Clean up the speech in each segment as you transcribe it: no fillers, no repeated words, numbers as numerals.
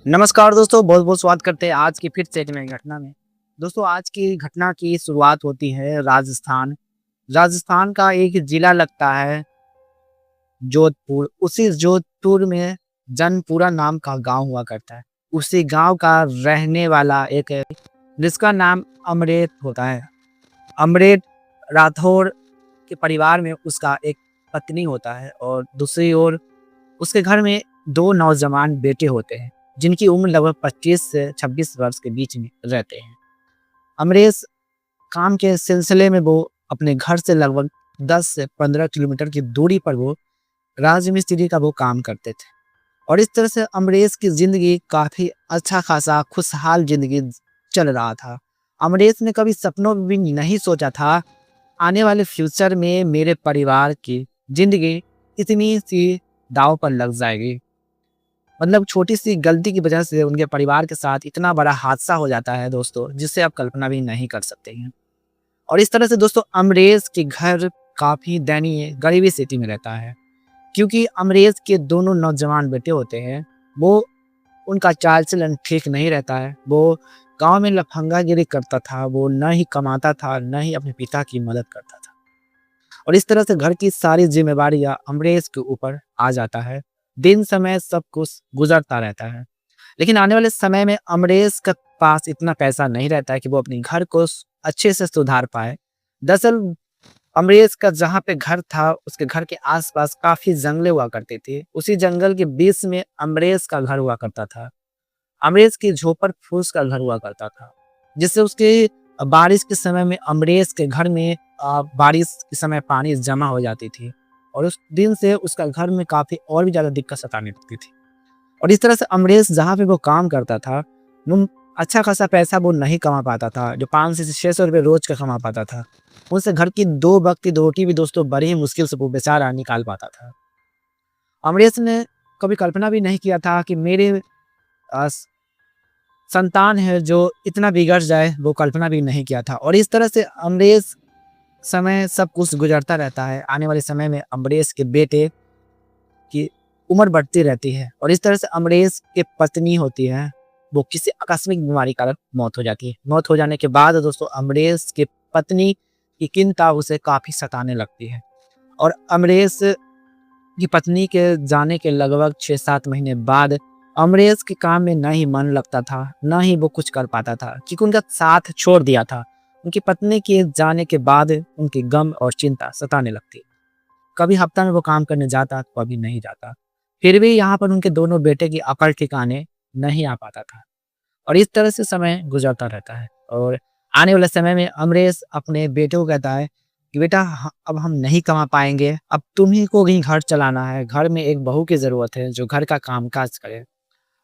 नमस्कार दोस्तों, बहुत बहुत स्वागत करते हैं आज की फिर से एक नई घटना में। दोस्तों, आज की घटना की शुरुआत होती है राजस्थान। राजस्थान का एक जिला लगता है जोधपुर। उसी जोधपुर में जनपुरा नाम का गांव हुआ करता है। उसी गांव का रहने वाला एक है जिसका नाम अमरेत होता है। अमरेत राठौर के परिवार में उसका एक पत्नी होता है और दूसरी ओर उसके घर में 2 नौजवान बेटे होते हैं, जिनकी उम्र लगभग 25 से 26 वर्ष के बीच में रहते हैं। अमरेश काम के सिलसिले में वो अपने घर से लगभग 10 से 15 किलोमीटर की दूरी पर वो राजमिस्त्री का वो काम करते थे। और इस तरह से अमरेश की ज़िंदगी काफ़ी अच्छा खासा खुशहाल ज़िंदगी चल रहा था। अमरेश ने कभी सपनों में भी नहीं सोचा था, आने वाले फ्यूचर में मेरे परिवार की ज़िंदगी इतनी सी दांव पर लग जाएगी। मतलब छोटी-सी गलती की वजह से उनके परिवार के साथ इतना बड़ा हादसा हो जाता है दोस्तों, जिससे आप कल्पना भी नहीं कर सकते हैं। और इस तरह से दोस्तों अमरेश के घर काफ़ी दयनीय गरीबी स्थिति में रहता है, क्योंकि अमरेश के दोनों नौजवान बेटे होते हैं, वो उनका चाल-चलन ठीक नहीं रहता है। वो गाँव में लफंगागिरी करता था, वो ना ही कमाता था, ना ही अपने पिता की मदद करता था। और इस तरह से घर की सारी ज़िम्मेवारियाँ अमरेश के ऊपर आ जाता है। दिन समय सब कुछ गुज़रता रहता है। लेकिन आने वाले समय में अमरेश के पास इतना पैसा नहीं रहता है कि वो अपने घर को अच्छे से सुधार पाए। दरअसल अमरेश का जहाँ पे घर था, उसके घर के आस-पास काफ़ी जंगलें हुआ करती थी। उसी जंगल के बीच में अमरेश का घर हुआ करता था। अमरेश की झोपड़ फूस का घर हुआ करता था, जिससे उसके बारिश के समय में अमरेश के घर में बारिश के समय पानी जमा हो जाती थी और उस दिन से उसका घर में काफ़ी और भी ज़्यादा दिक्कत सताने लगती थी। और इस तरह से अमरेश जहाँ पे वो काम करता था, वो अच्छा खासा पैसा वो नहीं कमा पाता था, जो 500 से 600 रुपये रोज़ का कमा पाता था। उनसे घर की 2 वक़्त की रोटी भी दोस्तों बड़ी ही मुश्किल से वो बेचारा निकाल पाता था। अमरेश ने कभी कल्पना भी नहीं किया था कि मेरे अ, संतान है जो इतना बिगड़ जाए, वो कल्पना भी नहीं किया था। और इस तरह से अमरेश समय सब कुछ गुजरता रहता है। आने वाले समय में अमरेश के बेटे की उम्र बढ़ती रहती है और इस तरह से अमरेश की पत्नी होती है, वो किसी आकस्मिक बीमारी के कारण मौत हो जाती है। मौत हो जाने के बाद दोस्तों अमरेश की पत्नी की चिंता उसे काफ़ी सताने लगती है और अमरेश की पत्नी के जाने के लगभग 6-7 महीने बाद अमरेश के काम में ना ही मन लगता था, ना ही वो कुछ कर पाता था, क्योंकि उनका साथ छोड़ दिया था। उनकी पत्नी के जाने के बाद उनकी गम और चिंता सताने लगती। कभी हफ्ता में वो काम करने जाता, कभी नहीं जाता। फिर भी यहाँ पर उनके दोनों बेटे की अकल ठिकाने नहीं आ पाता था और इस तरह से समय गुजरता रहता है। और आने वाले समय में अमरेश अपने बेटे को कहता है कि बेटा अब हम नहीं कमा पाएँगे, अब तुम्हीं को ही घर चलाना है, घर में एक बहू की ज़रूरत है जो घर का काम-काज करे।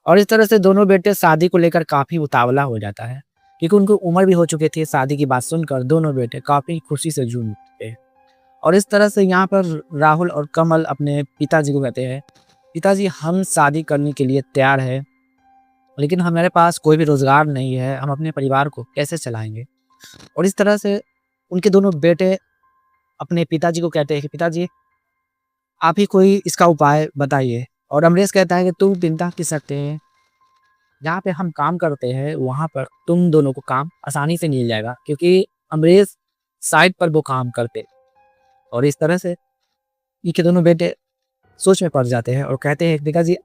और इस तरह से दोनों बेटे शादी को लेकर काफ़ी उतावला हो जाता है, क्योंकि उनको उम्र भी हो चुकी थी। शादी की बात सुनकर दोनों बेटे काफ़ी खुशी से झूम उठते। और इस तरह से यहाँ पर राहुल और कमल अपने पिताजी को कहते हैं, पिताजी हम शादी करने के लिए तैयार हैं, लेकिन हमारे पास कोई भी रोज़गार नहीं है, हम अपने परिवार को कैसे चलाएँगे? और इस तरह से उनके दोनों बेटे अपने पिताजी को कहते हैं कि पिताजी आप ही कोई इसका उपाय बताइए। और अमरेश कहता है कि तुम चिंता किस सकते हैं, जहाँ पे हम काम करते हैं वहाँ पर तुम दोनों को काम आसानी से मिल जाएगा, क्योंकि अमरेश साइट पर वो काम करते। और इस तरह से इनके दोनों बेटे सोच में पड़ जाते हैं और कहते हैं पिताजी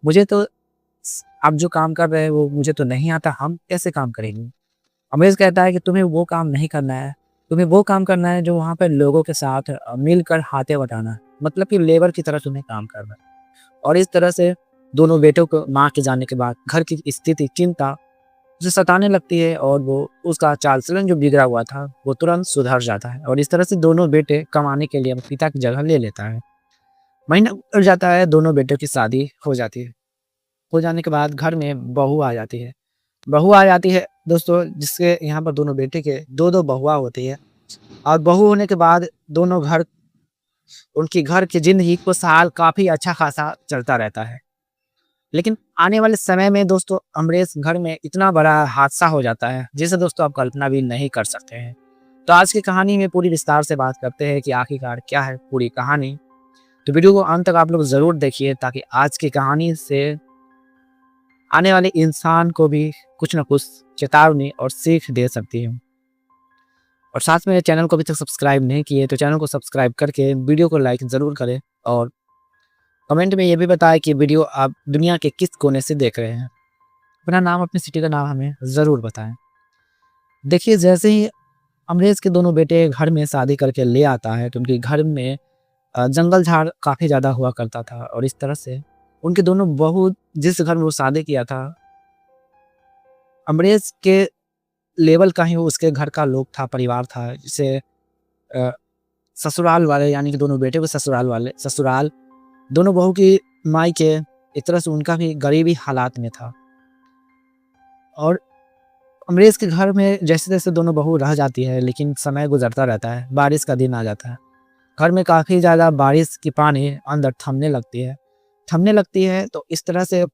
मुझे तो आप जो काम कर रहे हैं वो मुझे तो नहीं आता, हम कैसे काम करेंगे? अमरेश कहता है कि तुम्हें वो काम नहीं करना है, तुम्हें वो काम करना है जो वहाँ पे लोगों के साथ मिलकर हाथे बटाना है, मतलब कि लेबर की तरह तुम्हें काम करना है। और इस तरह से दोनों बेटों को माँ के जाने के बाद घर की स्थिति चिंता उसे सताने लगती है और वो उसका चाल चलन जो बिगड़ा हुआ था वो तुरंत सुधर जाता है और इस तरह से दोनों बेटे कमाने के लिए अपने पिता की जगह ले लेता है। महीना गुजर जाता है, दोनों बेटों की शादी हो जाती है। हो जाने के बाद घर में बहू आ जाती है। बहू आ जाती है दोस्तों, जिसके यहाँ पर दोनों बेटे के 2-2 बहुआ होती है और बहू होने के बाद दोनों घर उनकी घर की ज़िंदगी को साल काफ़ी अच्छा खासा चलता रहता है। लेकिन आने वाले समय में दोस्तों अमरेश घर में इतना बड़ा हादसा हो जाता है, जिसे दोस्तों आप कल्पना भी नहीं कर सकते हैं। तो आज की कहानी में पूरी विस्तार से बात करते हैं कि आखिरकार क्या है पूरी कहानी। तो वीडियो को अंत तक आप लोग ज़रूर देखिए, ताकि आज की कहानी से आने वाले इंसान को भी कुछ ना कुछ चेतावनी और सीख दे सकती है। और साथ में चैनल को अभी तक सब्सक्राइब नहीं किए तो चैनल को सब्सक्राइब करके वीडियो को लाइक ज़रूर करें और कमेंट में ये भी बताएं कि वीडियो आप दुनिया के किस कोने से देख रहे हैं। अपना नाम, अपनी सिटी का नाम हमें ज़रूर बताएं। देखिए, जैसे ही अमरीश के दोनों बेटे घर में शादी करके ले आता है तो उनके घर में जंगल झाड़ काफ़ी ज़्यादा हुआ करता था और इस तरह से उनके दोनों बहू जिस घर में वो शादी किया था, अमरीश के लेवल का ही वो उसके घर का लोग था, परिवार था। जिसे अ, ससुराल वाले यानी कि दोनों बेटे को ससुराल दोनों बहू की मायके एक तरह से उनका भी गरीबी हालात में था। और अमरीश के घर में जैसे-जैसे दोनों बहू रह जाती है, लेकिन समय गुज़रता रहता है, बारिश का दिन आ जाता है। घर में काफ़ी ज़्यादा बारिश की पानी अंदर थमने लगती है तो इस तरह से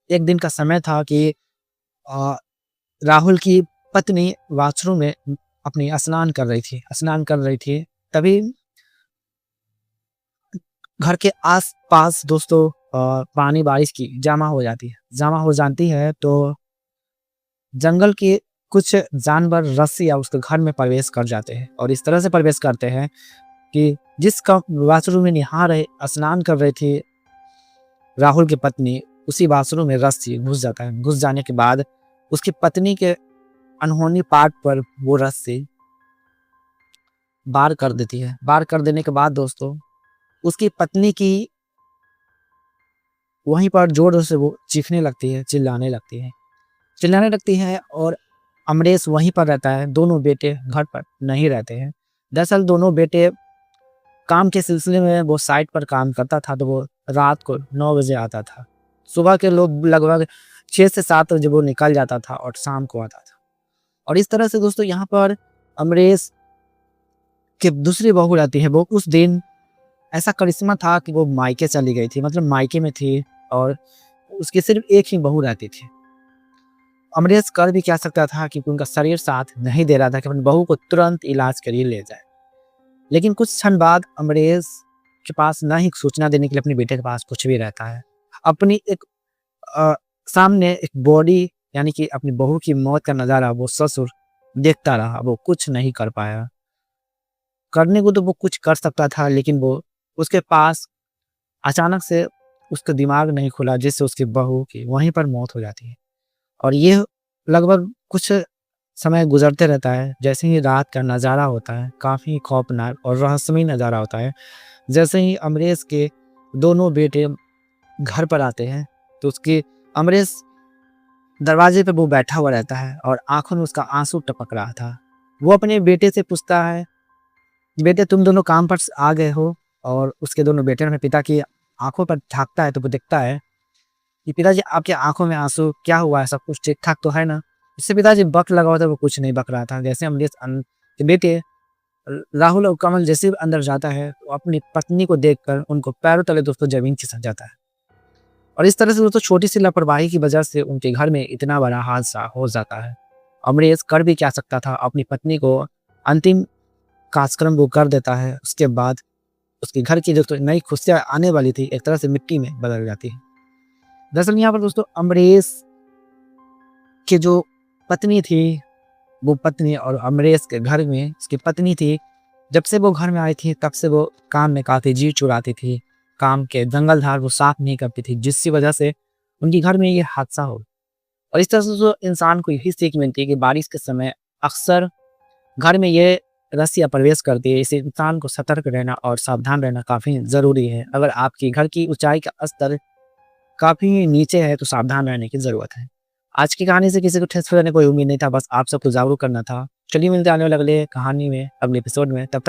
एक दिन का समय था कि अ, राहुल की पत्नी वॉशरूम में अपनी स्नान कर रही थी। तभी घर के आस-पास दोस्तों पानी बारिश की जमा हो जाती है तो जंगल के कुछ जानवर रस्सी या उसके घर में प्रवेश कर जाते हैं और इस तरह से प्रवेश करते हैं कि जिसका वॉशरूम में स्नान कर रही थी राहुल की पत्नी, उसी वॉशरूम में रस्सी घुस जाने के बाद उसकी पत्नी के अनहोनी पार्ट पर वो रस्सी बार कर देने के बाद दोस्तों उसकी पत्नी की वहीं पर जोर से वो चीखने लगती है, चिल्लाने लगती है और अमरीश वहीं पर रहता है। दोनों बेटे घर पर नहीं रहते हैं। दरअसल दोनों बेटे काम के सिलसिले में वो साइट पर काम करता था तो वो रात को 9 बजे आता था। सुबह के लोग लगभग 6 से 7 बजे वो निकल जाता था और शाम को आता था। और इस तरह से दोस्तों यहाँ पर अमरीश की दूसरी बहू रहती है, वो उस दिन ऐसा करिश्मा था कि वो मायके चली गई थी, मतलब मायके में थी और उसकी सिर्फ एक ही बहू रहती थी। अमरीश कर भी क्या सकता था क्योंकि उनका शरीर साथ नहीं दे रहा था कि अपनी बहू को तुरंत इलाज करिए ले जाए। लेकिन कुछ क्षण बाद अमरीश के पास ना ही सूचना देने के लिए अपने बेटे के पास कुछ भी रहता है। अपनी एक अ, सामने एक बॉडी यानी कि अपनी बहू की मौत का नज़ारा वो ससुर देखता रहा, वो कुछ नहीं कर पाया। करने को तो वो कुछ कर सकता था लेकिन वो उसके पास अचानक से उसका दिमाग नहीं खुला जिससे उसकी बहू की वहीं पर मौत हो जाती है। और ये लगभग कुछ समय गुजरते रहता है। जैसे ही रात का नज़ारा होता है काफ़ी खौफनाक और रहस्यमय नज़ारा होता है। जैसे ही अमरीश के दोनों बेटे घर पर आते हैं तो उसके अमरीश दरवाजे पे वो बैठा हुआ रहता है और आंखों में उसका आंसू टपक रहा था। वो अपने बेटे से पूछता है, बेटे तुम दोनों काम पर आ गए हो? और उसके दोनों बेटे अपने पिता की आंखों पर झाँकता है तो वो देखता है कि पिताजी आपकी आंखों में आंसू, क्या हुआ है? सब कुछ ठीक-ठाक तो है ना? इससे पिताजी बक लगा हुआ था, वो कुछ नहीं बक रहा था। जैसे अमरीश के बेटे राहुल और कमल जैसे ही अंदर जाता है, वो अपनी पत्नी को देखकर उनको पैरों तले दोस्तों ज़मीन खिसक जाता है। और इस तरह से दोस्तों छोटी-सी लापरवाही की वजह से उनके घर में इतना बड़ा हादसा हो जाता है। अमरीश कर भी क्या सकता था, अपनी पत्नी को अंतिम कार्यक्रम वो कर देता है। उसके बाद उसके घर की जो तो नई खुशियाँ आने वाली थी, एक तरह से मिट्टी में बदल जाती है। दरअसल यहाँ पर दोस्तों अमरीश की जो पत्नी थी, वो पत्नी और अमरीश के घर में उसकी पत्नी थी, जब से वो घर में आई थी तब से वो काम में काफ़ी जी चुराती थी। काम के जंगल झाड़ वो साफ नहीं करती थी जिसकी वजह से उनके घर में ये हादसा हो। और इस तरह से जो इंसान को यही सीख मिलती है कि बारिश के समय अक्सर घर में ये रस्सियाँ प्रवेश करती है। इस इंसान को सतर्क रहना और सावधान रहना काफ़ी ज़रूरी है। अगर आपकी घर की ऊँचाई का स्तर काफ़ी नीचे है तो सावधान रहने की ज़रूरत है। आज की कहानी से किसी को ठेस पहुँचाने की कोई उम्मीद नहीं था, बस आप सबको जागरूक करना था। चलिए मिलते हैं आने वाले अगले कहानी में, अगले एपिसोड में, तब तक